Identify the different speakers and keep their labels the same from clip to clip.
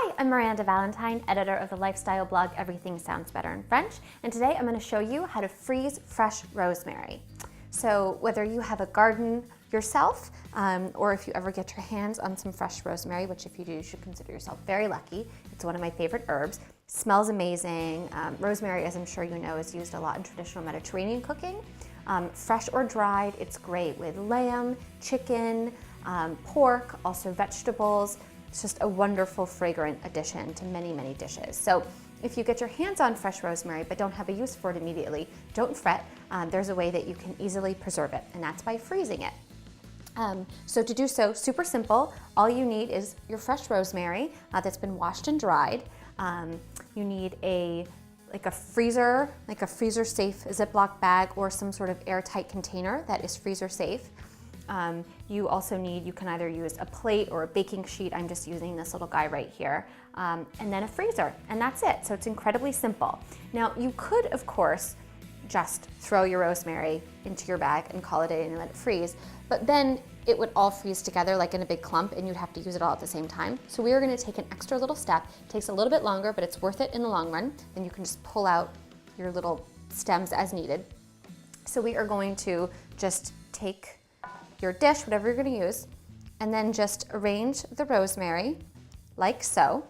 Speaker 1: Hi, I'm Miranda Valentine, editor of the lifestyle blog Everything Sounds Better in French, and today I'm going to show you how to freeze fresh rosemary. So whether you have a garden yourself, or if you ever get your hands on some fresh rosemary, which if you do, you should consider yourself very lucky. It's one of my favorite herbs. Smells amazing. Rosemary, as I'm sure you know, is used a lot in traditional Mediterranean cooking. Fresh or dried, it's great with lamb, chicken, pork, also vegetables. It's just a wonderful fragrant addition to many, many dishes. So if you get your hands on fresh rosemary but don't have a use for it immediately, don't fret. There's a way that you can easily preserve it, and that's by freezing it. So to do so, super simple. All you need is your fresh rosemary that's been washed and dried. You need a freezer safe Ziploc bag or some sort of airtight container that is freezer safe. You also need, you can either use a plate or a baking sheet. I'm just using this little guy right here. And then a freezer, and that's it. So it's incredibly simple. Now you could, of course, just throw your rosemary into your bag and call it a day and let it freeze, but then it would all freeze together like in a big clump and you'd have to use it all at the same time. So we are gonna take an extra little step. It takes a little bit longer, but it's worth it in the long run. And you can just pull out your little stems as needed. So we are going to just take your dish, whatever you're gonna use, and then just arrange the rosemary like so.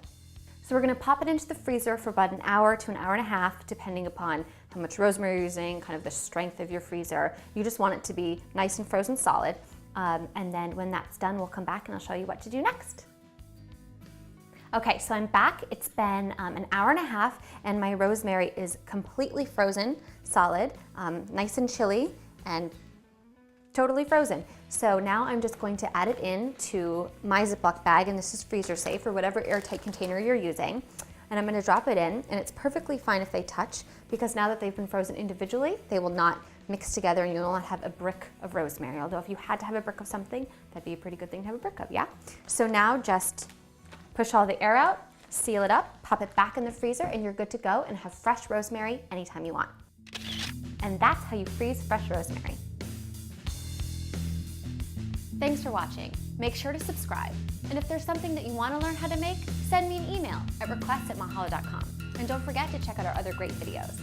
Speaker 1: So we're gonna pop it into the freezer for about an hour to an hour and a half, depending upon how much rosemary you're using, kind of the strength of your freezer. You just want it to be nice and frozen solid. And then when that's done, we'll come back and I'll show you what to do next. Okay, so I'm back. It's been an hour and a half and my rosemary is completely frozen, solid, nice and chilly, and totally frozen. So now I'm just going to add it into my Ziploc bag, and this is freezer safe or whatever airtight container you're using. And I'm gonna drop it in, and it's perfectly fine if they touch, because now that they've been frozen individually, they will not mix together and you'll not have a brick of rosemary. Although if you had to have a brick of something, that'd be a pretty good thing to have a brick of, yeah? So now just push all the air out, seal it up, pop it back in the freezer, and you're good to go and have fresh rosemary anytime you want. And that's how you freeze fresh rosemary. Thanks for watching. Make sure to subscribe. And if there's something that you want to learn how to make, send me an email at requests@mahalo.com. And don't forget to check out our other great videos.